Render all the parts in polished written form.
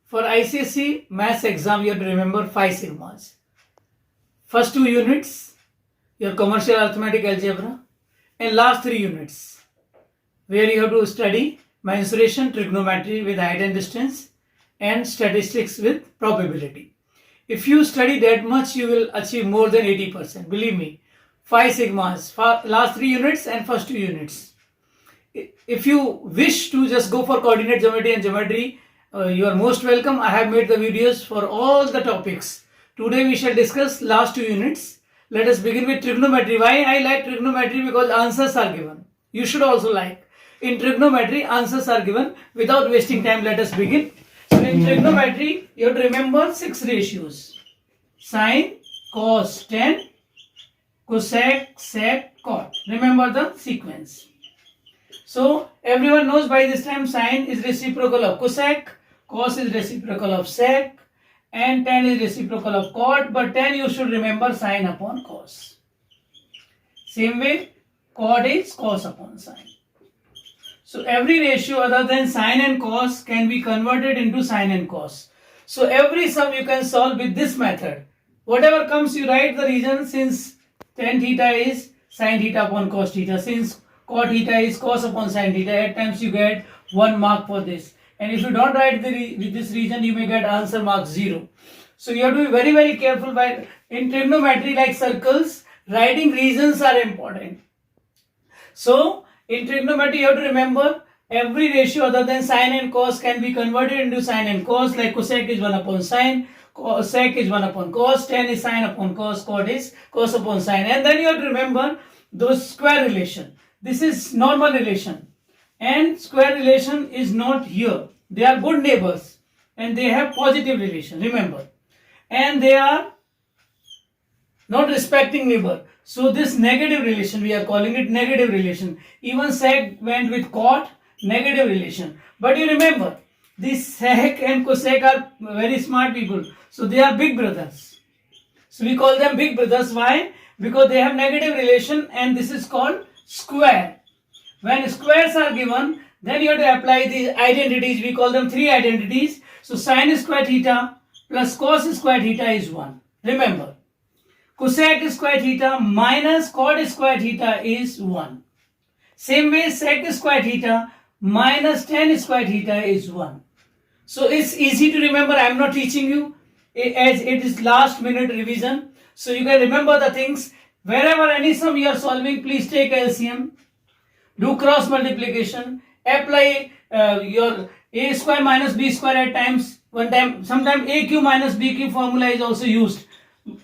For ICSE maths exam, you have to remember 5 sigmas. First 2 units, your commercial arithmetic algebra, and last 3 units, where you have to study mensuration, trigonometry with height and distance, and statistics with probability. If you study that much, you will achieve more than 80%. Believe me, 5 sigmas, last 3 units and first 2 units. If you wish to just go for coordinate geometry and geometry, you are most welcome. I have made the videos for all the topics. Today we shall discuss last 2 units. Let us begin with trigonometry. Why I like trigonometry? Because answers are given. You should also like. In trigonometry, answers are given. Without wasting time, let us begin. So in trigonometry, you have to remember 6 ratios. Sine, cos, tan, cosec, sec, cot. Remember the sequence. So everyone knows by this time sine is reciprocal of cosec, cos is reciprocal of sec, and tan is reciprocal of cot, but tan you should remember sine upon cos. Same way, cot is cos upon sine. So every ratio other than sine and cos can be converted into sine and cos. So every sum you can solve with this method. Whatever comes, you write the reason. Since tan theta is sine theta upon cos theta, since cot theta is cos upon sine theta, at times you get 1 mark for this. And if you don't write this region, you may get answer mark 0. So you have to be very, very careful. By in trigonometry, like circles, writing regions are important. So in trigonometry, you have to remember every ratio other than sine and cos can be converted into sine and cos. Like cosec is 1 upon sine, sec is 1 upon cos, tan is sine upon cos, cot is cos upon sine. And then you have to remember those square relation. This is normal relation, and square relation is not here. They are good neighbors and they have positive relation, remember. And they are not respecting neighbor. So this negative relation, we are calling it negative relation. Even sec went with cot, negative relation. But you remember, this sec and cosec are very smart people. So they are big brothers. So we call them big brothers. Why? Because they have negative relation, and this is called square. When squares are given, then you have to apply these identities. We call them 3 identities. So sine square theta plus cos square theta is 1. Remember, cosec square theta minus cot square theta is 1. Same way, sec square theta minus tan square theta is 1. So it's easy to remember. I am not teaching you, as it is last minute revision. So you can remember the things. Wherever any sum you are solving, please take LCM, do cross multiplication, apply your a square minus b square at times. Sometimes aq minus bq formula is also used,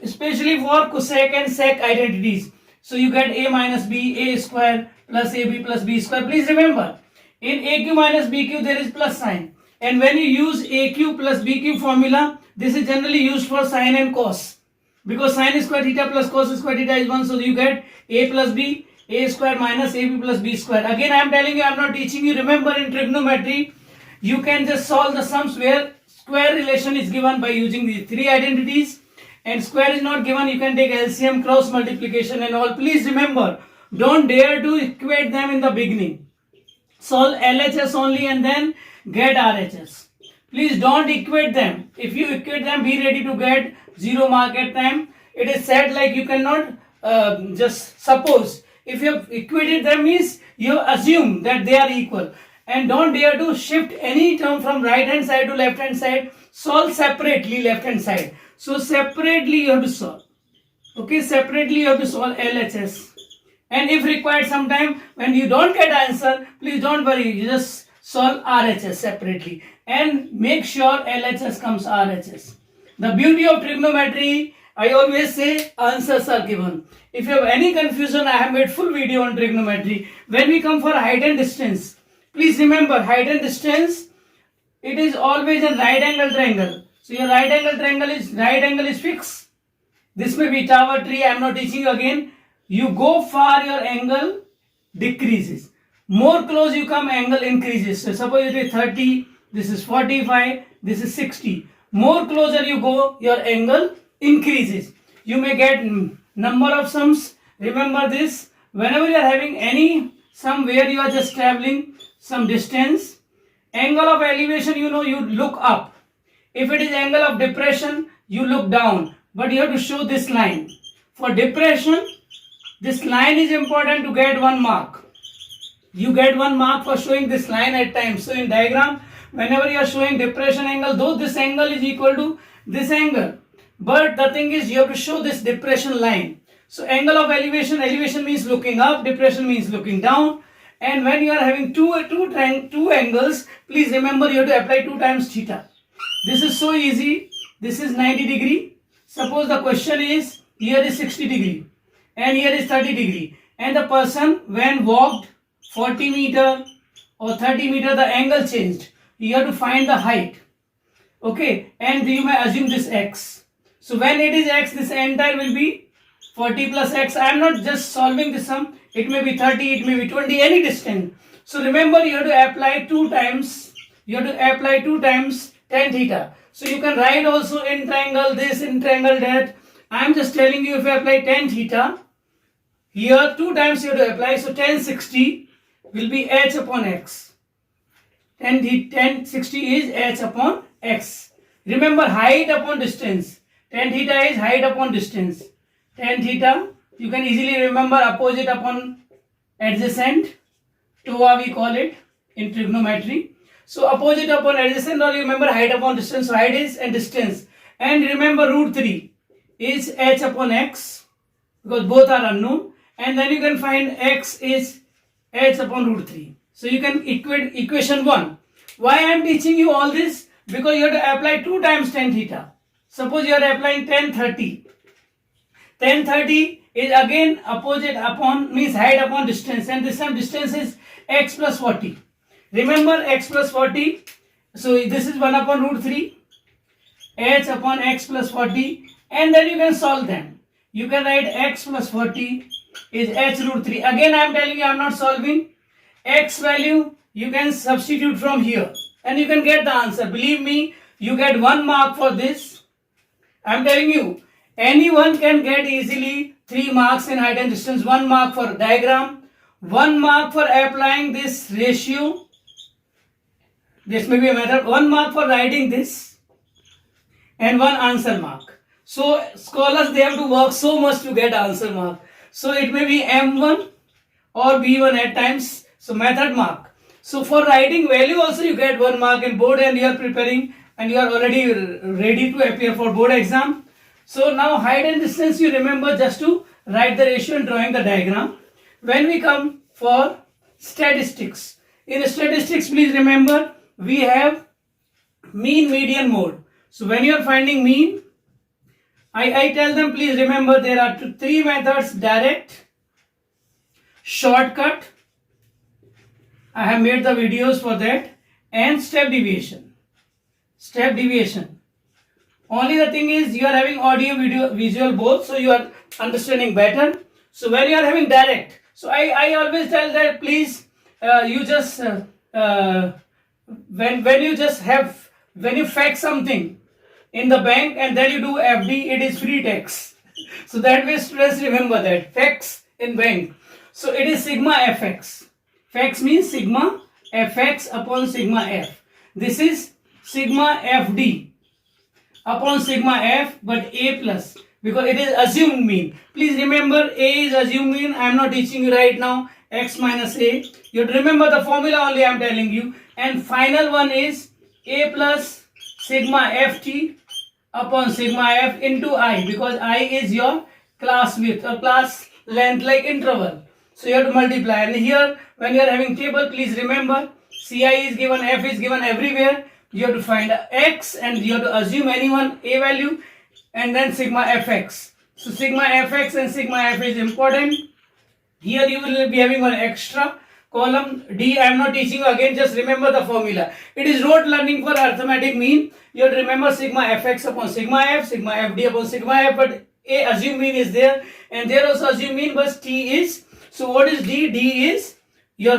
especially for cosec and sec identities. So you get a minus b, a square plus ab plus b square. Please remember, in aq minus bq there is plus sign. And when you use aq plus bq formula, this is generally used for sine and cos. Because sine square theta plus cos square theta is 1, so you get a plus b, a square minus ab plus b square. Again, I am telling you, I am not teaching you. Remember, in trigonometry, you can just solve the sums where square relation is given by using these 3 identities, and square is not given. You can take LCM, cross multiplication and all. Please remember, don't dare to equate them in the beginning. Solve LHS only and then get RHS. Please don't equate them. If you equate them, be ready to get 0 mark at time. It is said like you cannot just suppose. If you have equated them, means you assume that they are equal. And don't dare to shift any term from right hand side to left hand side. Solve separately left hand side. So separately you have to solve. Okay, separately you have to solve LHS. And if required sometime when you don't get answer, please don't worry. You just solve RHS separately. And make sure LHS comes RHS. The beauty of trigonometry, I always say, answers are given. If you have any confusion, I have made full video on trigonometry. When we come for height and distance, please remember, height and distance, it is always a right angle triangle. So your right angle is fixed. This may be tower, tree, I am not teaching you again. You go far, your angle decreases. More close you come, angle increases. So suppose it is 30, this is 45, this is 60. More closer you go, your angle increases. You may get number of sums. Remember this, whenever you are having any sum where you are just traveling some distance, angle of elevation, you know, you look up. If it is angle of depression, you look down, but you have to show this line. For depression, this line is important to get 1 mark. You get 1 mark for showing this line at times. So in diagram, whenever you are showing depression angle, though this angle is equal to this angle, but the thing is you have to show this depression line. So angle of elevation, elevation means looking up, depression means looking down. And when you are having two angles, please remember you have to apply 2 times theta. This is so easy. This is 90 degree. Suppose the question is, here is 60 degree and here is 30 degree. And the person when walked 40 meter or 30 meter, the angle changed. You have to find the height. Okay, and you may assume this x. So when it is x, this entire will be 40 plus x. I am not just solving the sum. It may be 30, it may be 20, any distance. So remember you have to apply 2 times. You have to apply 2 times tan theta. So you can write also in triangle this, in triangle that. I am just telling you if you apply tan theta, here 2 times you have to apply. So tan 60 will be h upon x. Tan 60 is h upon x. Remember height upon distance. Tan theta is height upon distance. Tan theta, you can easily remember opposite upon adjacent. TOA we call it in trigonometry. So opposite upon adjacent, or you remember height upon distance. So height is and distance. And remember root 3 is h upon x because both are unknown. And then you can find x is h upon root 3. So you can equate equation 1. Why I am teaching you all this? Because you have to apply 2 times tan theta. Suppose you are applying tan 30. Tan 30 is again opposite upon, means height upon distance, and this time distance is x plus 40. Remember x plus 40. So this is 1 upon root 3. H upon x plus 40. And then you can solve them. You can write x plus 40 is h root 3. Again I am telling you I am not solving. X value you can substitute from here and you can get the answer. Believe me, you get 1 mark for this. I am telling you, anyone can get easily 3 marks in height and distance. 1 mark for diagram, 1 mark for applying this ratio. This may be a method. 1 mark for writing this and 1 answer mark. So scholars, they have to work so much to get answer mark. So it may be M1 or B1 at times. So method mark. So for writing value also you get 1 mark in board, and you are preparing and you are already ready to appear for board exam. So now height and distance you remember just to write the ratio and drawing the diagram. When we come for statistics. In statistics, please remember we have mean, median, mode. So when you are finding mean, I tell them please remember there are 3 methods: direct, shortcut, I have made the videos for that, and step deviation. Step deviation. Only the thing is you are having audio, video, visual both, so you are understanding better. So when you are having direct, so I always tell that please you just when you fetch something in the bank and then you do FD, it is free tax. So that way students remember that fetch in bank. So it is sigma fx. Fx means sigma fx upon sigma f. This is sigma fd upon sigma f, but a plus, because it is assumed mean. Please remember a is assumed mean. I am not teaching you right now. X minus a. You have to remember the formula only I am telling you. And final one is a plus sigma ft upon sigma f into I, because I is your class width or class length, like interval. So you have to multiply. And here when you are having table, please remember Ci is given, f is given everywhere. You have to find x and you have to assume any one a value and then sigma fx. So sigma fx and sigma f is important. Here you will be having one extra column D. I am not teaching you again, just remember the formula. It is rote learning for arithmetic mean. You have to remember sigma fx upon sigma f, sigma fd upon sigma f, but a assume mean is there and there also assume mean, but t is. So what is D? D is your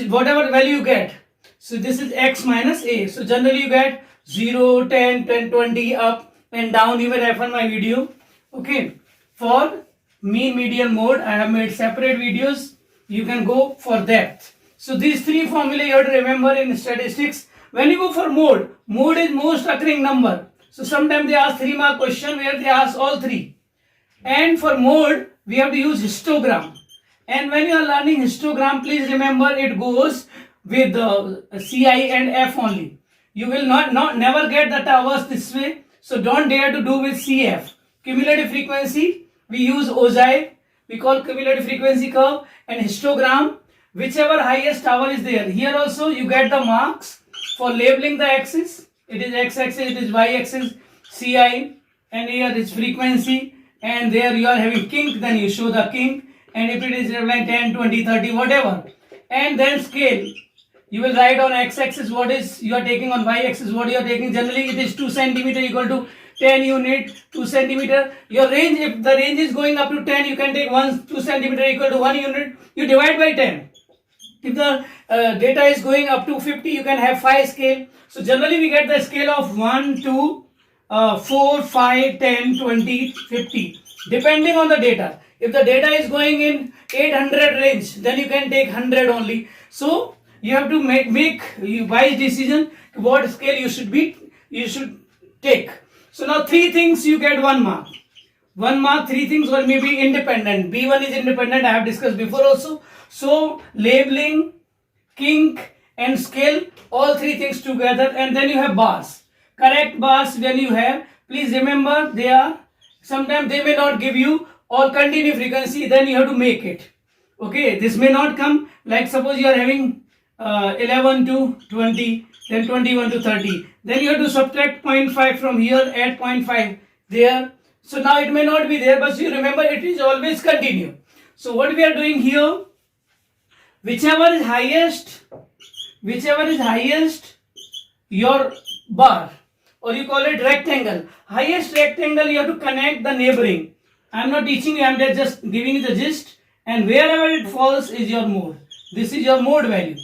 whatever value you get. So this is x minus a. So generally you get 0, 10, 10, 20 up and down. You may refer my video. Okay. For mean, median, mode, I have made separate videos. You can go for that. So these 3 formulae you have to remember in statistics. When you go for mode, mode is most occurring number. So sometimes they ask 3 mark question where they ask all 3. And for mode, we have to use histogram. And when you are learning histogram, please remember it goes with CI and F only. You will never get the towers this way. So don't dare to do with CF. Cumulative frequency, we use Ogive. We call cumulative frequency curve, and histogram, whichever highest tower is there. Here also you get the marks for labeling the axis. It is x-axis, it is y-axis, CI, and here is frequency, and there you are having kink, then you show the kink, and if it is like 10, 20, 30, whatever. And then scale. You will write on x-axis what is you are taking, on y-axis what you are taking. Generally it is 2 centimeter equal to 10 unit, 2 centimeter. Your range, if the range is going up to 10, you can take 2 centimeter equal to 1 unit. You divide by 10. If the data is going up to 50, you can have 5 scale. So generally we get the scale of 1, 2, 4, 5, 10, 20, 50. Depending on the data. If the data is going in 800 range, then you can take 100 only. So you have to make wise decision what scale you should take. So now 3 things you get 1 mark. 1 mark, 3 things, or maybe independent. B1 is independent, I have discussed before also. So labeling, kink and scale, all 3 things together, and then you have bars. Correct bars when you have, please remember they are, sometimes they may not give you all continue frequency, then you have to make it. Okay, this may not come, like suppose you are having 11 to 20, then 21 to 30. Then you have to subtract 0.5 from here, add 0.5 there. So now it may not be there, but you remember it is always continue. So what we are doing here, whichever is highest, your bar, or you call it rectangle. Highest rectangle you have to connect the neighboring. I am not teaching you, I am just giving you the gist. And wherever it falls is your mode. This is your mode value.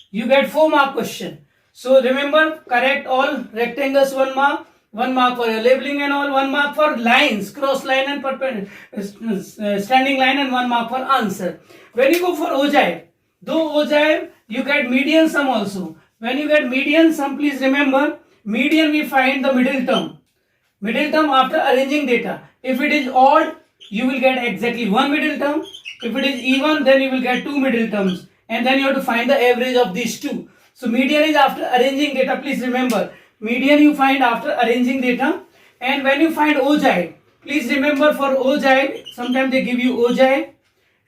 You get 4 mark question. So remember, correct all rectangles 1 mark. 1 mark for your labeling and all. 1 mark for lines, cross line and standing line, and 1 mark for answer. When you go for Ogive, though Ogive, you get median sum also. When you get median sum, please remember, median we find the middle term. Middle term after arranging data. If it is odd, you will get exactly 1 middle term. If it is even, then you will get 2 middle terms. And then you have to find the average of these 2. So median is after arranging data. Please remember, median you find after arranging data. And when you find Ogive, please remember for Ogive, sometimes they give you Ogive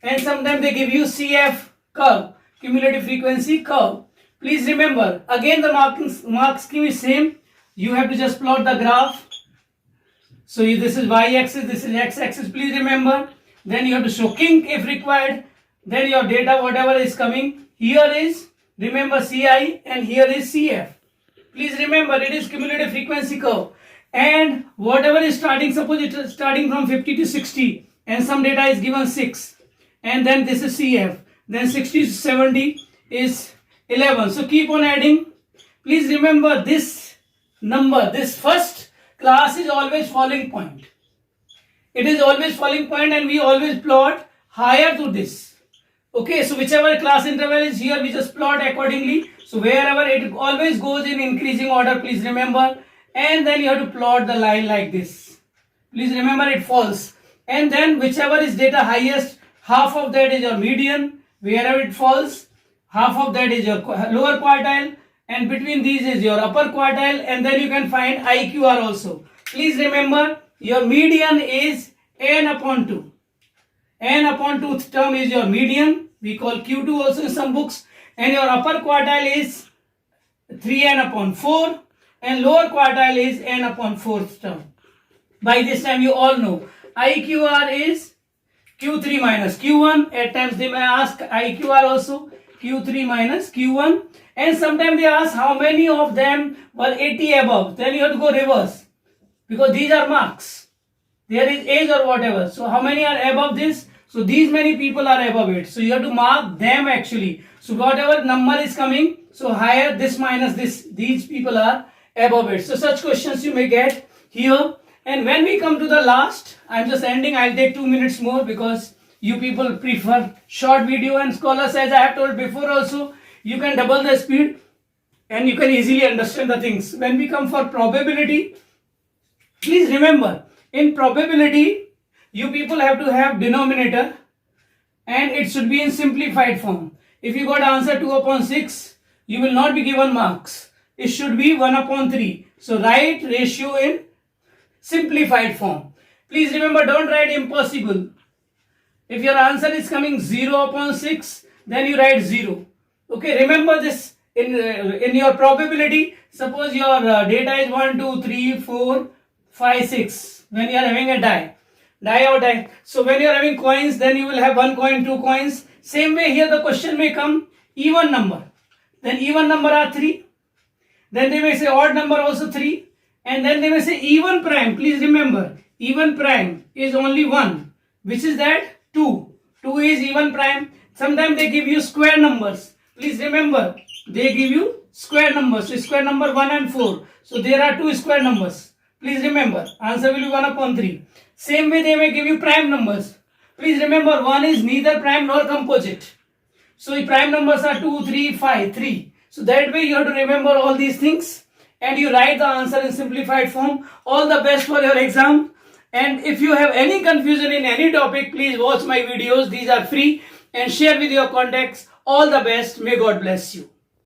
and sometimes they give you CF curve, cumulative frequency curve. Please remember, again the mark scheme is same. You have to just plot the graph. So this is y-axis, this is x-axis. Please remember. Then you have to show kink if required. Then your data, whatever is coming. Here is, remember, CI, and here is CF. Please remember, it is cumulative frequency curve. And whatever is starting, suppose it is starting from 50 to 60. And some data is given 6. And then this is CF. Then 60 to 70 is 11. So keep on adding. Please remember this number, this first class is always falling point. It is always falling point, and we always plot higher to this. Okay, so whichever class interval is here, we just plot accordingly. So wherever it always goes in increasing order, please remember. And then you have to plot the line like this. Please remember it falls. And then whichever is data highest, half of that is your median. Wherever it falls, half of that is your lower quartile. And between these is your upper quartile. And then you can find IQR also. Please remember, your median is n upon 2. N upon 2 term is your median. We call Q2 also in some books. And your upper quartile is 3n upon 4. And lower quartile is n upon 4th term. By this time you all know. IQR is Q3 minus Q1. At times they may ask IQR also. Q3 minus Q1. And sometimes they ask how many of them were 80 above. Then you have to go reverse. Because these are marks. There is age or whatever. So how many are above this? So these many people are above it. So you have to mark them actually. So whatever number is coming, so higher this minus this, these people are above it. So such questions you may get here. And when we come to the last, I'm just ending. I'll take 2 minutes more because you people prefer short video, and scholars, as I have told before also, you can double the speed. and you can easily understand the things. When we come for probability, please remember, in probability, you people have to have denominator and it should be in simplified form. If you got answer 2 upon 6, you will not be given marks. It should be 1 upon 3. So write ratio in simplified form. Please remember, don't write impossible. If your answer is coming 0 upon 6, then you write 0. Okay, remember this in your probability. Suppose your data is 1, 2, 3, 4, 5, 6. When you are having a die or die. So when you are having coins, then you will have 1 coin, 2 coins. Same way here the question may come even number. Then even number are 3. Then they may say odd number also 3. And then they may say even prime. Please remember, even prime is only 1. Which is that? 2. 2 is even prime. Sometimes they give you square numbers. Please remember, they give you square numbers. So square number 1 and 4. So there are 2 square numbers. Please remember, answer will be 1 upon 3. Same way they may give you prime numbers. Please remember, 1 is neither prime nor composite. So the prime numbers are 2, 3, 5, 3. So that way you have to remember all these things and you write the answer in simplified form. All the best for your exam. And if you have any confusion in any topic, please watch my videos. These are free and share with your contacts. All the best. May God bless you.